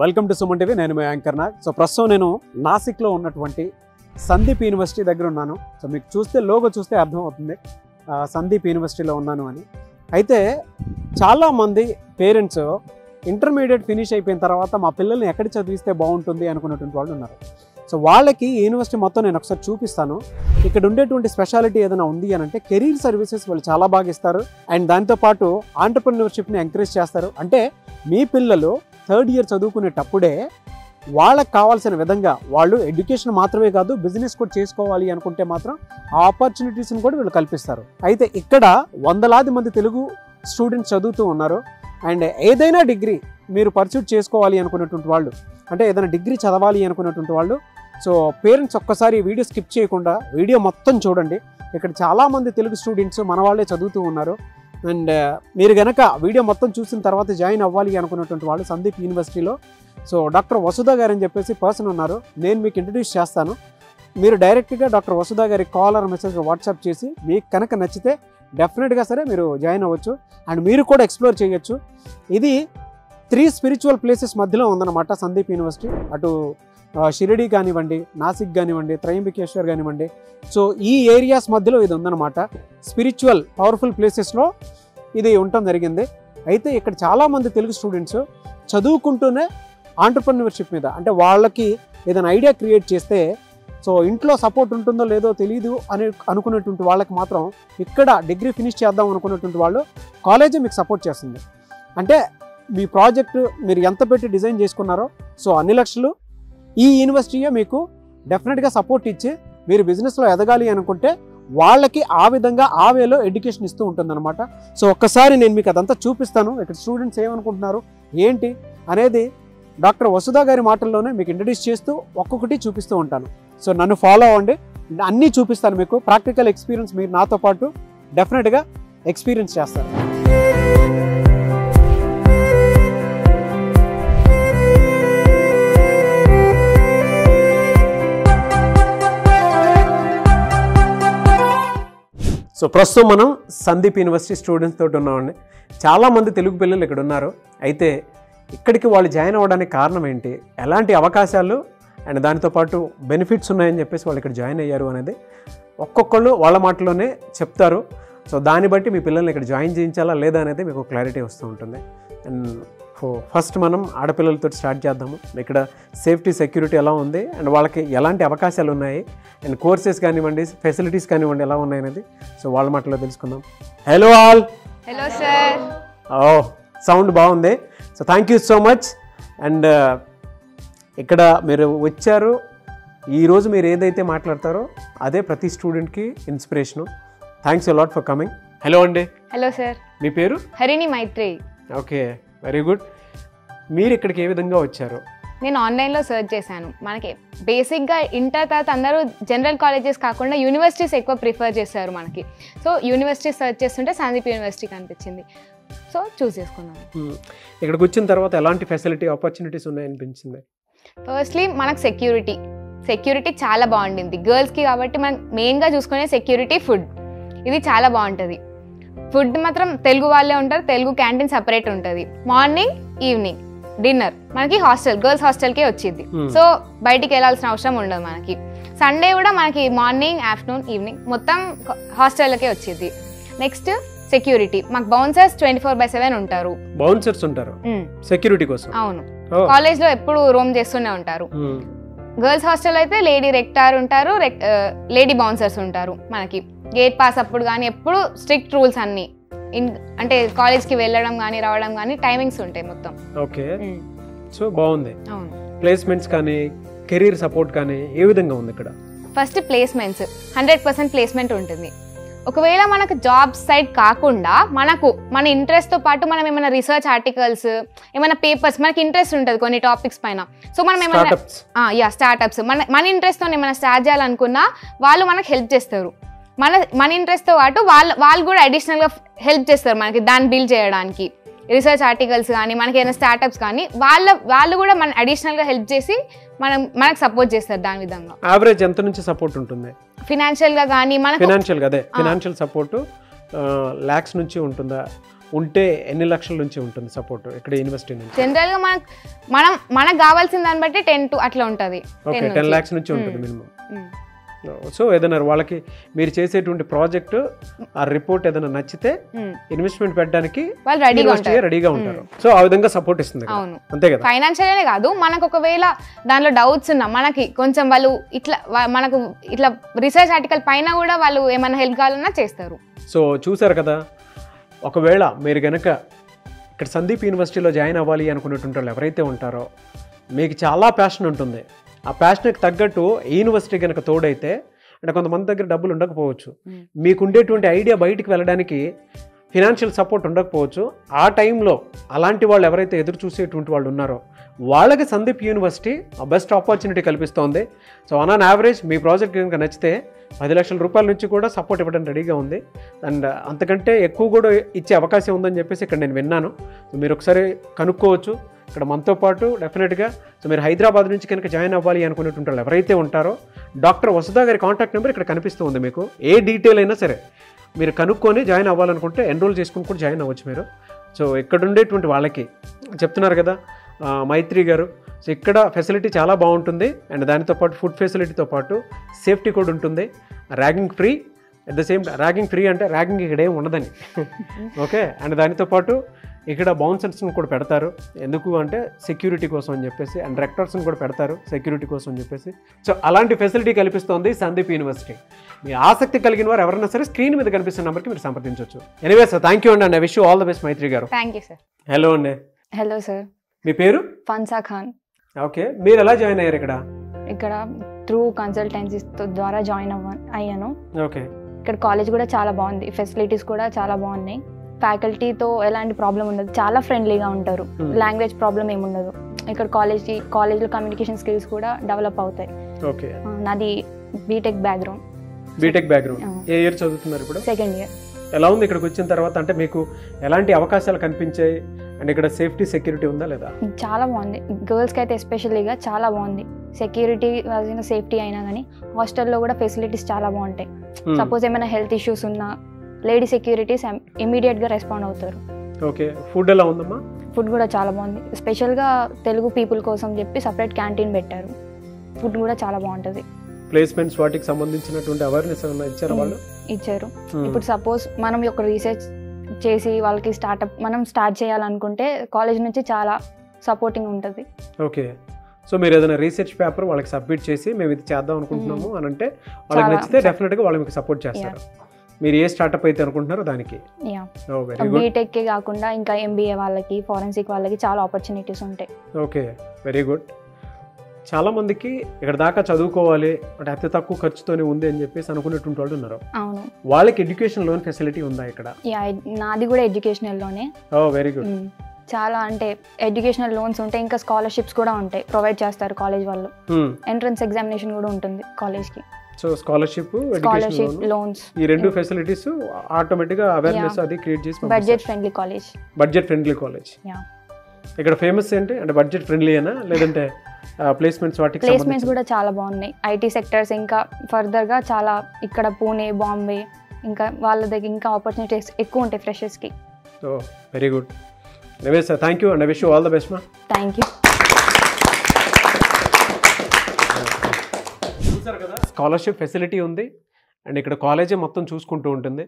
Welcome to Suman TV. నేను మీ anchor Nag. So ప్రస్తుతం నేను నాసిక్లో ఉన్నటువంటి సందీప్ యూనివర్సిటీ దగ్గర ఉన్నాను. సో మీకు చూస్తే లోగో చూస్తే అర్థమవుతుంది సందీప్ యూనివర్సిటీలో ఉన్నాను అని. అయితే చాలామంది పేరెంట్స్ ఇంటర్మీడియట్ ఫినిష్ అయిపోయిన తర్వాత మా పిల్లల్ని ఎక్కడ చదివిస్తే బాగుంటుంది అనుకున్నటువంటి వాళ్ళు ఉన్నారు. సో వాళ్ళకి ఈ యూనివర్సిటీ మొత్తం నేను ఒకసారి చూపిస్తాను. ఇక్కడ ఉండేటువంటి స్పెషాలిటీ ఏదైనా ఉంది అని అంటే కెరీర్ సర్వీసెస్ వాళ్ళు చాలా బాగా ఇస్తారు. అండ్ దాంతోపాటు ఆంటర్ప్రెన్యూర్షిప్ని ఎంకరేజ్ చేస్తారు. అంటే మీ పిల్లలు థర్డ్ ఇయర్ చదువుకునేటప్పుడే వాళ్ళకి కావాల్సిన విధంగా వాళ్ళు ఎడ్యుకేషన్ మాత్రమే కాదు బిజినెస్ కూడా చేసుకోవాలి అనుకుంటే మాత్రం ఆ ఆపర్చునిటీస్ని కూడా వీళ్ళు కల్పిస్తారు. అయితే ఇక్కడ వందలాది మంది తెలుగు స్టూడెంట్స్ చదువుతూ ఉన్నారు. అండ్ ఏదైనా డిగ్రీ మీరు పర్సూట్ చేసుకోవాలి అనుకున్నటువంటి వాళ్ళు, అంటే ఏదైనా డిగ్రీ చదవాలి అనుకున్నటువంటి వాళ్ళు, సో పేరెంట్స్ ఒక్కసారి వీడియో స్కిప్ చేయకుండా వీడియో మొత్తం చూడండి. ఇక్కడ చాలామంది తెలుగు స్టూడెంట్స్ మన వాళ్ళే చదువుతూ ఉన్నారు. అండ్ మీరు కనుక వీడియో మొత్తం చూసిన తర్వాత జాయిన్ అవ్వాలి అనుకున్నటువంటి వాళ్ళు సందీప్ యూనివర్సిటీలో సో డాక్టర్ వసుధ గారు అని చెప్పేసి పర్సన్ ఉన్నారు. నేను మీకు ఇంట్రడ్యూస్ చేస్తాను. మీరు డైరెక్ట్గా డాక్టర్ వసుధ గారి కాల్ ఆర్ మెసేజ్ వాట్సాప్ చేసి మీకు కనుక నచ్చితే డెఫినెట్గా సరే మీరు జాయిన్ అవ్వచ్చు. అండ్ మీరు కూడా ఎక్స్ప్లోర్ చేయొచ్చు. ఇది 3 స్పిరిచువల్ ప్లేసెస్ మధ్యలో ఉందన్నమాట సందీప్ యూనివర్సిటీ. అటు షిరిడి కానివ్వండి, నాసిక్ కానివ్వండి, త్రయంబకేశ్వర్ కానివ్వండి. సో ఈ ఏరియాస్ మధ్యలో ఇది ఉందన్నమాట. స్పిరిచువల్ పవర్ఫుల్ ప్లేసెస్లో ఇది ఉండటం జరిగింది. అయితే ఇక్కడ చాలామంది తెలుగు స్టూడెంట్స్ చదువుకుంటూనే ఆంటర్ప్రెన్యూర్షిప్ మీద, అంటే వాళ్ళకి ఏదైనా ఐడియా క్రియేట్ చేస్తే సో ఇంట్లో సపోర్ట్ ఉంటుందో లేదో తెలియదు అని అనుకున్నటువంటి వాళ్ళకి మాత్రం ఇక్కడ డిగ్రీ ఫినిష్ చేద్దాం అనుకున్నటువంటి వాళ్ళు కాలేజీ మీకు సపోర్ట్ చేస్తుంది. అంటే మీ ప్రాజెక్టు మీరు ఎంత పెట్టి డిజైన్ చేసుకున్నారో సో అన్ని లక్షలు ఈ యూనివర్సిటీయే మీకు డెఫినెట్గా సపోర్ట్ ఇచ్చి మీరు బిజినెస్లో ఎదగాలి అనుకుంటే వాళ్ళకి ఆ విధంగా ఆ వేలో ఎడ్యుకేషన్ ఇస్తూ ఉంటుందన్నమాట. సో ఒక్కసారి నేను మీకు అదంతా చూపిస్తాను. ఇక్కడ స్టూడెంట్స్ ఏమనుకుంటున్నారు ఏంటి అనేది డాక్టర్ వసుధ గారి మాటల్లోనే మీకు ఇంట్రడ్యూస్ చేస్తూ ఒక్కొక్కటి చూపిస్తూ ఉంటాను. సో నన్ను ఫాలో అవ్వండి, అన్నీ చూపిస్తాను మీకు. ప్రాక్టికల్ ఎక్స్పీరియన్స్ మీరు నాతో పాటు డెఫినెట్గా ఎక్స్పీరియన్స్ చేస్తారు. సో ప్రస్తుతం మనం సందీప్ యూనివర్సిటీ స్టూడెంట్స్ తోటి ఉన్నామండి. చాలామంది తెలుగు పిల్లలు ఇక్కడ ఉన్నారు. అయితే ఇక్కడికి వాళ్ళు జాయిన్ అవ్వడానికి కారణం ఏంటి, ఎలాంటి అవకాశాలు అండ్ దానితో పాటు బెనిఫిట్స్ ఉన్నాయని చెప్పేసి వాళ్ళు ఇక్కడ జాయిన్ అయ్యారు అనేది ఒక్కొక్కళ్ళు వాళ్ళ మాటలోనే చెప్తారు. సో దాన్ని బట్టి మీ పిల్లల్ని ఇక్కడ జాయిన్ చేయించాలా లేదా అనేది మీకు క్లారిటీ వస్తూ ఉంటుంది. అండ్ ఫస్ట్ మనం ఆడపిల్లలతో స్టార్ట్ చేద్దాము. ఇక్కడ సేఫ్టీ సెక్యూరిటీ ఎలా ఉంది అండ్ వాళ్ళకి ఎలాంటి అవకాశాలు ఉన్నాయి అండ్ కోర్సెస్ కానివ్వండి ఫెసిలిటీస్ కానివ్వండి ఎలా ఉన్నాయి అనేది సో వాళ్ళ మాటలో తెలుసుకుందాం. Hello all. Hello sir. Sound బాగుంది. So thank you so much. And ఇక్కడ మీరు వచ్చారు, ఈరోజు మీరు ఏదైతే మాట్లాడతారో అదే ప్రతి స్టూడెంట్కి inspiration. Thanks a lot for coming. Hello అండి. Hello sir. మీ పేరు? Harini Maitri. Okay, very good. మీరు ఇక్కడికి ఏ విధంగా వచ్చారు? నేను ఆన్లైన్లో సెర్చ్ చేశాను. మనకి బేసిక్గా ఇంటర్ తర్వాత అందరూ జనరల్ కాలేజెస్ కాకుండా యూనివర్సిటీస్ ఎక్కువ ప్రిఫర్ చేస్తారు మనకి. సో యూనివర్సిటీ సెర్చ్ చేస్తుంటే సందీప్ యూనివర్సిటీ కనిపించింది. సో చూస్ చేసుకున్నాను. ఇక్కడికి వచ్చిన తర్వాత ఎలాంటి ఫెసిలిటీ ఆపర్చునిటీస్ ఉన్నాయనిపించింది? ఫస్ట్లీ మనకు సెక్యూరిటీ చాలా బాగుండింది గర్ల్స్కి. కాబట్టి మనం మెయిన్గా చూసుకునే సెక్యూరిటీ, ఫుడ్ ఇది చాలా బాగుంటుంది. ఫుడ్ మాత్రం తెలుగు వాళ్ళే ఉంటారు. తెలుగు క్యాంటీన్ సపరేట్ ఉంటుంది. మార్నింగ్ ఈవినింగ్ డిన్నర్ మనకి హాస్టల్ గర్ల్స్ హాస్టల్కే వచ్చింది. సో బయటికి వెళ్ళాల్సిన అవసరం ఉండదు మనకి. సండే కూడా మనకి మార్నింగ్ ఆఫ్టర్నూన్ ఈవినింగ్ మొత్తం హాస్టల్కే వచ్చింది. నెక్స్ట్ సెక్యూరిటీ, మాకు బౌన్సర్స్ 24/7 ఉంటారు. బౌన్సర్స్ ఉంటారు సెక్యూరిటీ కోసం? అవును, కాలేజ్ లో ఎప్పుడు రోమ్ చేస్తూనే ఉంటారు. గర్ల్స్ హాస్టల్ అయితే లేడీ రెక్టార్ ఉంటారు, లేడీ బౌన్సర్స్ ఉంటారు. మనకి గేట్ పాస్ అప్పుడు కానీ ఎప్పుడు స్ట్రిక్ట్ రూల్స్ అన్ని. అంటే కాలేజ్కి వెళ్ళడం కానీ రావడం కానీ టైమింగ్స్ ఉంటాయి మొత్తం. ఓకే, సో బాగుంది. అవును. ప్లేస్మెంట్స్ కానీ కెరీర్ సపోర్ట్ కానీ ఏ విధంగా ఉంది ఇక్కడ? ఫస్ట్ ప్లేస్మెంట్స్ 100% ప్లేస్మెంట్ ఉంటుంది. ఒకవేళ మనకు జాబ్ సైడ్ కాకుండా మన ఇంట్రెస్ట్తో పాటు మనం ఏమైనా రీసెర్చ్ ఆర్టికల్స్, ఏమైనా పేపర్స్, మనకి ఇంట్రెస్ట్ ఉంటుంది కొన్ని టాపిక్స్ పైన. సో మనం ఏమైనా స్టార్టప్స్ మన ఇంట్రెస్ట్తో ఏమైనా స్టార్ట్ చేయాలనుకున్నా వాళ్ళు మనకు హెల్ప్ చేస్తారు. మన ఇంట్రెస్ట్తో పాటు వాళ్ళు కూడా అడిషనల్గా హెల్ప్ చేస్తారు మనకి దాన్ని బిల్డ్ చేయడానికి. రీసెర్చ్ ఆర్టికల్స్ కానీ మనకి ఏదైనా స్టార్టప్స్ కానీ వాళ్ళు కూడా మన అడిషనల్గా హెల్ప్ చేసి మనకు సపోర్ట్ చేస్తారు. దాని విధంగా యావరేజ్ ఎంత నుంచి సపోర్ట్ ఉంటుంది? ఫినాన్షియల్గా కానీ ఫినాన్షియల్ సపోర్ట్ lakhs నుంచి ఉంటుందా ఉంటే ఎన్ని లక్షల నుంచి ఉంటుంది సపోర్ట్ ఇక్కడ యూనివర్సిటీ నుంచి? జనరల్గా మనకు కావాల్సిన దాన్ని బట్టి 10 to అట్లా ఉంటుంది. ఓకే, 10 lakhs నుంచి ఉంటుంది మినిమం. సో ఏదైనా వాళ్ళకి మీరు చేసేటువంటి ప్రాజెక్టు ఆ రిపోర్ట్ ఏదైనా నచ్చితే ఇన్వెస్ట్మెంట్ పెట్టడానికి రెడీగా ఉంటారు. సో ఆ విధంగా సపోర్ట్ ఇస్తుంది, అంతే కదా? ఫైనాన్షియల్ కాదు, మనకు ఒకవేళ దానిలో డౌట్స్ ఉన్నా మనకి కొంచెం వాళ్ళు మనకు ఇట్లా రీసెర్చ్ ఆర్టికల్ పైన కూడా వాళ్ళు ఏమైనా హెల్ప్ కావాలన్నా చేస్తారు. సో చూసారు కదా, ఒకవేళ మీరు కనుక ఇక్కడ సందీప్ యూనివర్సిటీలో జాయిన్ అవ్వాలి అనుకునేటువంటి వాళ్ళు ఎవరైతే ఉంటారో మీకు చాలా ప్యాషన్ ఉంటుంది. ఆ ప్యాషన్కి తగ్గట్టు యూనివర్సిటీ కనుక తోడైతే, అంటే కొంతమంది దగ్గర డబ్బులు ఉండకపోవచ్చు, మీకు ఉండేటువంటి ఐడియా బయటికి వెళ్ళడానికి ఫినాన్షియల్ సపోర్ట్ ఉండకపోవచ్చు. ఆ టైంలో అలాంటి వాళ్ళు ఎవరైతే ఎదురు చూసేటువంటి వాళ్ళు ఉన్నారో వాళ్ళకి సందీప్ యూనివర్సిటీ బెస్ట్ ఆపర్చునిటీ కల్పిస్తోంది. సో ఆన్ యావరేజ్ మీ ప్రాజెక్ట్ కనుక నచ్చితే 10 లక్షల రూపాయల నుంచి కూడా సపోర్ట్ ఇవ్వడానికి రెడీగా ఉంది. అండ్ అంతకంటే ఎక్కువ కూడా ఇచ్చే అవకాశం ఉందని చెప్పేసి ఇక్కడ నేను విన్నాను. సో మీరు ఒకసారి కనుక్కోవచ్చు ఇక్కడ మనతో పాటు డెఫినెట్గా. సో మీరు హైదరాబాద్ నుంచి కనుక జాయిన్ అవ్వాలి అనుకునేటువంటి వాళ్ళు ఎవరైతే ఉంటారో డాక్టర్ వసుధ గారి కాంటాక్ట్ నెంబర్ ఇక్కడ కనిపిస్తూ ఉంది మీకు. ఏ డీటెయిల్ అయినా సరే మీరు కనుక్కొని జాయిన్ అవ్వాలనుకుంటే ఎన్రోల్ చేసుకుని కూడా జాయిన్ అవ్వచ్చు మీరు. సో ఇక్కడ ఉండేటువంటి వాళ్ళకి చెప్తున్నారు కదా మైత్రి గారు, సో ఇక్కడ ఫెసిలిటీ చాలా బాగుంటుంది. అండ్ దానితో పాటు ఫుడ్ ఫెసిలిటీతో పాటు సేఫ్టీ కూడా ఉంటుంది. Ragging free, at the same ragging free అంటే ర్యాగింగ్ ఇక్కడ ఏం ఉండదని. ఓకే, అండ్ దానితో పాటు ఇక్కడ బౌన్సర్స్ని కూడా పెడతారు. ఎందుకు అంటే సెక్యూరిటీ కోసం అని చెప్పేసి. అండ్ రెక్టర్స్ని కూడా పెడతారు సెక్యూరిటీ కోసం అని చెప్పేసి. సో అలాంటి ఫెసిలిటీ కల్పిస్తోంది సందీప్ యూనివర్సిటీ. మీ ఆసక్తి కలిగిన వారు ఎవరైనా సరే స్క్రీన్ మీద కనిపిస్తున్న నెంబర్కి మీరు సంప్రదించవచ్చు. ఎనీవే సార్, థ్యాంక్ యూ అండి. And I wish you all the best Maitri గారు. Thank you sir. హలో అండి. Hello sir. మీ పేరు? ఫన్సా ఖాన్. ఓకే, మీరు ఎలా జాయిన్ అయ్యారు ఇక్కడ? ఇక్కడ త్రూ కన్సల్టెన్సీ ద్వారా జాయిన్ అయ్యాను. ఓకే, ఇక్కడ కాలేజ్ కూడా చాలా బాగుంది, ఫెసిలిటీస్ కూడా చాలా బాగున్నాయి. ఫ్యాకల్టీతో ఎలాంటి ప్రాబ్లం ఉండదు, చాలా ఫ్రెండ్లీగా ఉంటారు. లాంగ్వేజ్ ప్రాబ్లం ఏముండదు. ఇక్కడ కాలేజ్లో కమ్యూనికేషన్ స్కిల్స్ కూడా డెవలప్ అవుతాయి. ఓకే, నాది బీటెక్ బ్యాక్గ్రౌండ్. ఏ ఇయర్ చదువుతున్నారు ఇప్పుడు? Second year. ఎలా ఉంది ఇక్కడికి వచ్చిన తర్వాత? అంటే మీకు ఎలాంటి అవకాశాలు కనిపించాయి? అండ్ ఇక్కడ సేఫ్టీ సెక్యూరిటీ ఉందా లేదా? చాలా బాగుంది. గర్ల్స్కి అయితే ఎస్పెషల్లీగా చాలా బాగుంది. సెక్యూరిటీ సేఫ్టీ అయినా కానీ హాస్టల్లో కూడా ఫెసిలిటీస్ చాలా బాగుంటాయి. సపోజ్ ఏమైనా హెల్త్ ఇష్యూస్ ఉన్నా లేడీ సెక్యూరిటీస్ ఇమీడియట్గా రెస్పాండ్ అవుతారు. ఓకే, ఫుడ్ ఎలా ఉందమ్మా? ఫుడ్ కూడా చాలా బాగుంది. స్పెషల్గా తెలుగు పీపుల్ కోసం చెప్పి సపరేట్ క్యాంటీన్ పెట్టారు. ఫుడ్ కూడా చాలా బాగుంటుంది. ప్లేస్మెంట్స్ వాటికి సంబంధించినటువంటి అవేర్నెస్ ఇచ్చారు వాళ్ళు? ఇచ్చారు. ఇప్పుడు సపోజ్ మనం ఒక రీసెర్చ్ చేసి వాళ్ళకి మనం స్టార్ట్ చేయాలనుకుంటే కాలేజ్ నుంచి చాలా సపోర్టింగ్ ఉంటుంది. ఓకే, సో మీరు ఏదైనా రీసెర్చ్ పేపర్ వాళ్ళకి సబ్మిట్ చేసి మేము ఇది చేద్దాం అనుకుంటున్నాము అని అంటే వాళ్ళకి నచ్చితే డెఫినెట్గా వాళ్ళు మీకు సపోర్ట్ చేస్తారు. మీరు ఏ స్టార్ట్అప్ అయితే అనుకుంటున్నారో దానికి. బీటెక్కే కాకుండా ఇంకా ఎంబీఏ వాళ్ళకి, ఫారెన్సిక్ వాళ్ళకి చాలా ఆపర్చునిటీస్ ఉంటాయి. Okay, very good. చాలా మందికి ఇక్కడ దాకా చదువుకోవాలి అంటే అతి తక్కువ ఖర్చుతోనే ఉంది అని చెప్పేసి అనుకునేటువంటి వాళ్ళు ఉన్నారు. అవును, వాళ్ళకి ఎడ్యుకేషన్ లోన్ ఫెసిలిటీ ఉందా ఇక్కడ? నాది కూడా ఎడ్యుకేషనల్ లోనే. ఓ వెరీ గుడ్. చాలా అంటే ఎడ్యుకేషనల్ లోన్స్ ఉంటాయి, ఇంకా స్కాలర్షిప్స్ కూడా ఉంటాయి, ప్రొవైడ్ చేస్తారు కాలేజ్ వాళ్ళు. ఎంట్రన్స్ ఎగ్జామినేషన్ కూడా ఉంటుంది కాలేజ్ కి. సో స్కాలర్షిప్, లోన్స్, ఈ రెండు ఫెసిలిటీస్ ఆటోమేటిక్ గా అవేర్నెస్ అది క్రియేట్ చేసి. Budget friendly college. Budget friendly college. ఇక్కడ ఫేమస్ ఏంటి అంటే బడ్జెట్ ఫ్రెండ్లీ అయినా లేదంటే ప్లేస్మెంట్స్ వాటికి? ప్లేస్మెంట్స్ కూడా చాలా బాగున్నాయి. ఐటీ సెక్టర్స్ ఇంకా ఫర్దర్ గా చాలా ఇక్కడ పూణే, బాంబే ఇంకా వాళ్ళ దగ్గర ఇంకా ఆపర్చునిటీస్ ఎక్కువ ఉంటాయి ఫ్రెషర్స్ కి. So very good. Anyway sir, thank you and I wish you all the best మా. Thank you. చూసారు కదా, స్కాలర్షిప్ ఫెసిలిటీ ఉంది అండ్ ఇక్కడ కాలేజే మొత్తం చూసుకుంటూ ఉంటుంది.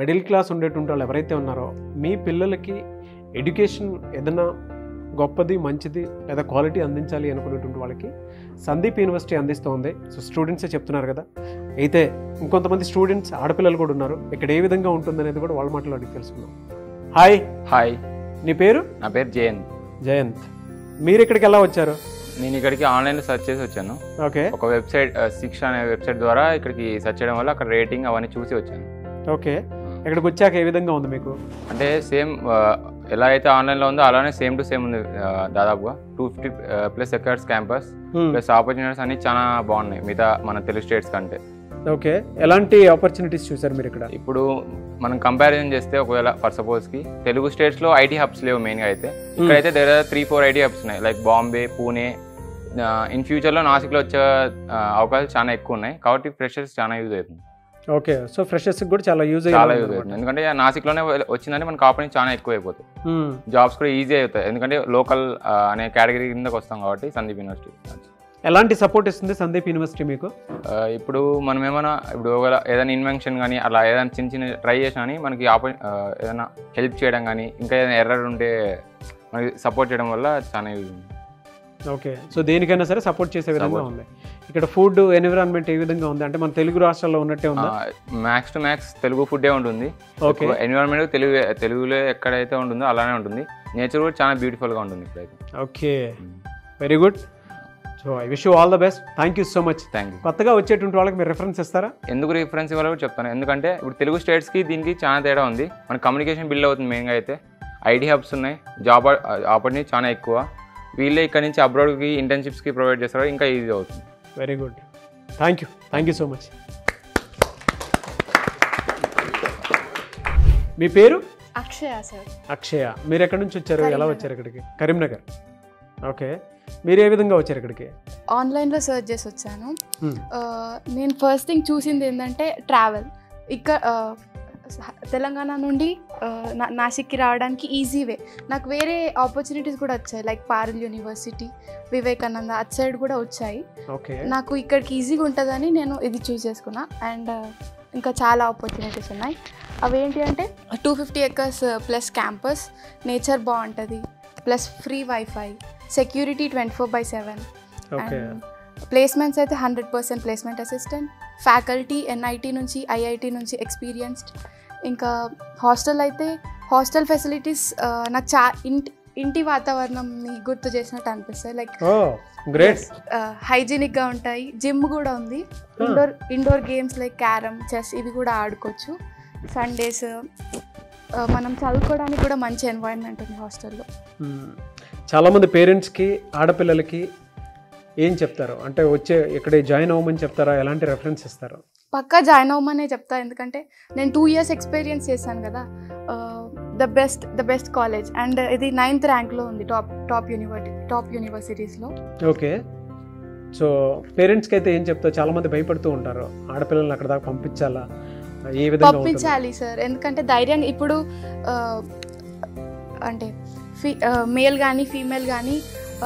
మిడిల్ క్లాస్ ఉండేటువంటి వాళ్ళు ఎవరైతే ఉన్నారో మీ పిల్లలకి ఎడ్యుకేషన్ ఏదైనా గొప్పది, మంచిది లేదా క్వాలిటీ అందించాలి అనుకునేటువంటి వాళ్ళకి సందీప్ యూనివర్సిటీ అందిస్తుంది. సో స్టూడెంట్సే చెప్తున్నారు కదా. అయితే ఇంకొంతమంది స్టూడెంట్స్ ఆడపిల్లలు కూడా ఉన్నారు. ఇక్కడ ఏ విధంగా ఉంటుంది అనేది కూడా వాళ్ళ మాటలో అడిగి తెలుసుకుందాం. హాయ్. హాయ్, నీ పేరు? నా పేరు జయంత్. జయంత్, మీరు ఇక్కడికి ఎలా వచ్చారు? నేను ఇక్కడికి ఆన్లైన్లో సెర్చ్ చేసి వచ్చాను. ఓకే, ఒక వెబ్సైట్ శిక్ష అనే వెబ్సైట్ ద్వారా ఇక్కడికి సెర్చ్ చేయడం వల్ల అక్కడ రేటింగ్ అవన్నీ చూసి వచ్చాను. ఓకే, ఇక్కడికి వచ్చాక ఏ విధంగా ఉంది మీకు? అంటే సేమ్ ఎలా అయితే ఆన్లైన్లో ఉందో అలానే సేమ్ టు సేమ్ ఉంది. దాదాపుగా 250+ ఎకర్స్ క్యాంపస్ ప్లస్ ఆపర్చునిటీస్ అన్ని చాలా బాగున్నాయి మిగతా మన తెలుగు స్టేట్స్ కంటే. ఓకే, ఎలాంటి ఆపర్చునిటీస్ చూసారు మీరు ఇక్కడ? ఇప్పుడు మనం కంపారిజన్ చేస్తే ఒకవేళ ఫర్ సపోజ్కి తెలుగు స్టేట్స్లో ఐటీ హబ్స్ లేవు మెయిన్గా. అయితే ఇక్కడైతే దగ్గర 3-4 ఐటీ హబ్స్ ఉన్నాయి, లైక్ బాంబే, పూణే. ఇన్ ఫ్యూచర్లో నాసిక్లో వచ్చే అవకాశాలు చాలా ఎక్కువ ఉన్నాయి కాబట్టి ఫ్రెషర్స్ చాలా యూజ్ అవుతుంది. ఓకే, సో ఫ్రెషర్స్ కూడా చాలా యూజ్ చాలా యూజ్ అవుతుంది. ఎందుకంటే నాసిక్లోనే వచ్చిందంటే మనకు ఆపర్చునిటీ చాలా ఎక్కువ అయిపోతాయి, జాబ్స్ కూడా ఈజీ అవుతాయి. ఎందుకంటే లోకల్ అనే కేటగిరీ కిందకి వస్తాం కాబట్టి సందీప్ యూనివర్సిటీ. ఎలాంటి సపోర్ట్ ఇస్తుంది సందీప్ యూనివర్సిటీ మీకు? ఇప్పుడు మనం ఏమైనా ఇప్పుడు ఒకవేళ ఏదైనా ఇన్వెన్షన్ కానీ అలా ఏదైనా చిన్న చిన్న ట్రై చేసినా కానీ మనకి ఏదైనా హెల్ప్ చేయడం కానీ ఇంకా ఏదైనా ఎర్రర్ ఉంటే మనకి సపోర్ట్ చేయడం వల్ల చాలా యూజ్ ఉంది. ఓకే, సో దేనికైనా సరే సపోర్ట్ చేసే విధంగా ఉంది. ఇక్కడ ఫుడ్ ఎన్విరాన్మెంట్ ఏ విధంగా ఉంది? అంటే మన తెలుగు రాష్ట్రాల్లో ఉన్నట్టే ఉందా? మ్యాక్స్ టు మ్యాక్స్ తెలుగు ఫుడ్డే ఉంటుంది. ఓకే, ఎన్విరాన్మెంట్ తెలుగులో ఎక్కడైతే ఉంటుందో అలానే ఉంటుంది. నేచర్ కూడా చాలా బ్యూటిఫుల్గా ఉంటుంది ఇప్పుడైతే. Okay, very good. So I wish you all the best. Thank you so much. Thank you. కొత్తగా వచ్చేటువంటి వాళ్ళకి మీరు రిఫరెన్స్ ఇస్తారా? ఎందుకు రిఫరెన్స్ ఇవ్వాలో కూడా చెప్తాను. ఎందుకంటే ఇప్పుడు తెలుగు స్టేట్స్కి దీనికి చాలా తేడా ఉంది. మన కమ్యూనికేషన్ బిల్డ్ అవుతుంది మెయిన్గా. అయితే ఐటీ హబ్స్ ఉన్నాయి, జాబ్ ఆపర్చునిటీ చాలా ఎక్కువ. వీళ్ళే ఇక్కడ నుంచి అబ్రాడ్కి ఇంటర్న్షిప్స్కి ప్రొవైడ్ చేస్తారు, ఇంకా ఈజీ అవుతుంది. Very good, thank you so much. మీ పేరు? అక్షయ సార్. అక్షయ, మీరు ఎక్కడి నుంచి వచ్చారు? ఎలా వచ్చారు ఇక్కడికి? కరీంనగర్. ఓకే, మీరు ఏ విధంగా వచ్చారు ఇక్కడికి? ఆన్లైన్లో సర్చ్ చేసి వచ్చాను. నేను ఫస్ట్ థింగ్ చూసింది ఏంటంటే ట్రావెల్. ఇక్కడ తెలంగాణ నుండి నాసిక్కి రావడానికి ఈజీ వే. నాకు వేరే ఆపర్చునిటీస్ కూడా వచ్చాయి, లైక్ పారుల్ యూనివర్సిటీ, వివేకానంద అటు సైడ్ కూడా వచ్చాయి. నాకు ఇక్కడికి ఈజీగా ఉంటుందని నేను ఇది చూస్ చేసుకున్నా. అండ్ ఇంకా చాలా ఆపర్చునిటీస్ ఉన్నాయి. అవి ఏంటి అంటే 250 acres ప్లస్ క్యాంపస్, నేచర్ బాగుంటుంది, plus free wifi, security 24/7. Placements అయితే 100% ప్లేస్మెంట్ అసిస్టెంట్, ఫ్యాకల్టీ ఎన్ఐటి నుంచి ఐఐటి నుంచి ఎక్స్పీరియన్స్డ్. ఇంకా హాస్టల్ అయితే హాస్టల్ ఫెసిలిటీస్ నాకు ఇంటి వాతావరణంని గుర్తు చేసినట్టు అనిపిస్తాయి. లైక్ హైజీనిక్గా ఉంటాయి. జిమ్ కూడా ఉంది. Indoor games like carrom, chess ఇవి కూడా ఆడుకోవచ్చు. సండేస్ మనం చదువుకోవడానికి కూడా మంచి ఎన్వైరన్మెంట్ ఉంది హాస్టల్లో. చాలామంది పేరెంట్స్కి ఆడపిల్లలకి ఏం చెప్తారు? అంటే వచ్చే ఇక్కడ జాయిన్ అవ్వమని చెప్తారా? ఎలాంటి రెఫరెన్స్ ఇస్తారు? పక్కా జాయిన్ అవ్వమనే చెప్తా. ఎందుకంటే నేను 2 years ఎక్స్పీరియన్స్ చేశాను కదా. ద బెస్ట్ కాలేజ్ అండ్ ఇది 9th ర్యాంక్లో ఉంది టాప్ యూనివర్సిటీస్లో. ఓకే, సో పేరెంట్స్కి అయితే ఏం చెప్తారు? చాలామంది భయపడుతూ ఉంటారు, ఆడపిల్లల్ని అక్కడ దాకా పంపించాలా, ఏ విధంగా పంపించాలి సార్? ఎందుకంటే ధైర్యంగా ఇప్పుడు అంటే మేల్ కానీ ఫీమేల్ కానీ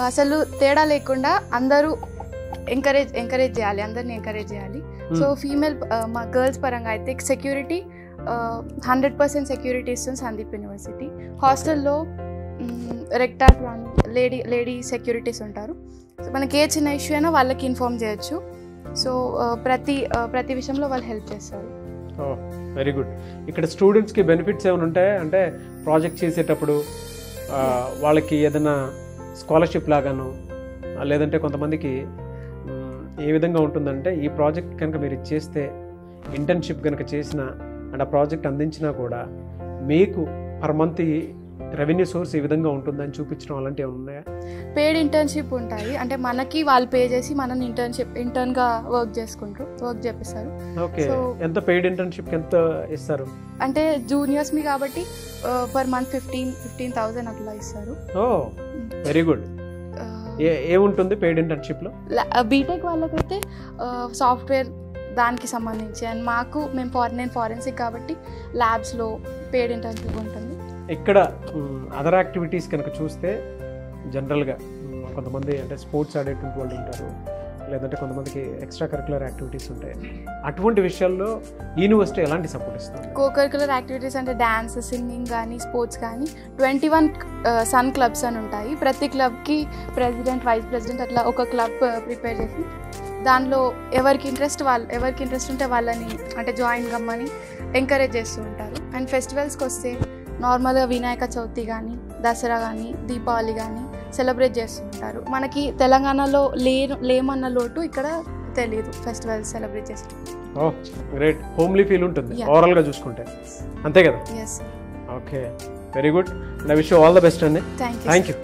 అసలు తేడా లేకుండా అందరూ ఎంకరేజ్ చేయాలి, అందరినీ ఎంకరేజ్ చేయాలి. సో ఫీమేల్ మా గర్ల్స్ పరంగా అయితే సెక్యూరిటీ 100% సెక్యూరిటీ ఇస్తుంది సందీప్ యూనివర్సిటీ. హాస్టల్లో రెక్టార్ లేడీ సెక్యూరిటీస్ ఉంటారు. సో మనకి ఏ చిన్న ఇష్యూ అయినా వాళ్ళకి ఇన్ఫార్మ్ చేయొచ్చు. సో ప్రతి విషయంలో వాళ్ళు హెల్ప్ చేస్తారు. Very good. ఇక్కడ స్టూడెంట్స్కి బెనిఫిట్స్ ఏమైనా ఉంటాయి? అంటే ప్రాజెక్ట్ చేసేటప్పుడు వాళ్ళకి ఏదైనా స్కాలర్షిప్ లాగాను, లేదంటే కొంతమందికి ఏ విధంగా ఉంటుందంటే ఈ ప్రాజెక్ట్ కనుక మీరు చేస్తే, ఇంటర్న్షిప్ కనుక చేసినా అండ్ ఆ ప్రాజెక్ట్ అందించినా కూడా మీకు పర్ మంత్ రెవెన్యూ సోర్స్ ఈ విధంగా ఉంటుందని చూపించడం అలాంటివి ఉన్నాయా? పెయిడ్ ఇంటర్న్షిప్ ఉంటాయి. అంటే మనకి వాళ్ళు పే చేసి మనని ఇంటర్న్గా వర్క్ చేపిస్తారు. ఓకే, ఎంత పెయిడ్ ఇంటర్న్షిప్ ఎంత ఇస్తారు? అంటే జూనియర్స్ మీ కాబట్టి పర్ మంత్ 15,000 అట్లా ఇస్తారు. ఓ వెరీ గుడ్. ఏముంటుంది పెయిడ్ ఇంటర్న్షిప్లో? బీటెక్ వాళ్ళకైతే సాఫ్ట్వేర్ దానికి సంబంధించి, అండ్ నేను ఫారెన్సిక్ కాబట్టి ల్యాబ్స్లో పెయిడ్ ఇంటర్న్షిప్ ఉంటుంది. ఇక్కడ అదర్ యాక్టివిటీస్ కనుక చూస్తే జనరల్గా కొంతమంది అంటే స్పోర్ట్స్ ఆడేటువంటి వాళ్ళు ఉంటారు, లేదంటే కొంతమందికి ఎక్స్ట్రా కరికులర్ యాక్టివిటీస్ ఉంటాయి. అటువంటి విషయాల్లో యూనివర్సిటీ ఎలాంటి సపోర్ట్ ఇస్తుంది? కో కరికులర్ యాక్టివిటీస్ అంటే డ్యాన్స్, సింగింగ్ కానీ, స్పోర్ట్స్ కానీ 21 సన్ క్లబ్స్ అని ఉంటాయి. ప్రతి క్లబ్కి ప్రెసిడెంట్, వైస్ ప్రెసిడెంట్ అట్లా ఒక క్లబ్ ప్రిపేర్ చేసి దానిలో ఎవరికి ఇంట్రెస్ట్ ఉంటే వాళ్ళని అంటే జాయిన్ కమ్మని ఎంకరేజ్ చేస్తూ ఉంటారు. అండ్ ఫెస్టివల్స్కి వస్తే నార్మల్గా వినాయక చవితి కానీ, దసరా కానీ, దీపావళి కానీ సెలబ్రేట్ చేస్తూ ఉంటారు. మనకి తెలంగాణలో లేమన్న లోటు ఇక్కడ తెలియదు ఫెస్టివల్స్ సెలబ్రేట్ చేస్తూ. ఓ గ్రేట్, హోమ్లీ ఫీల్ ఉంటుంది ఓవరాల్గా చూసుకుంటే, అంతే కదా? Yes. Okay, very good. I wish you all the best అండి. Thank you.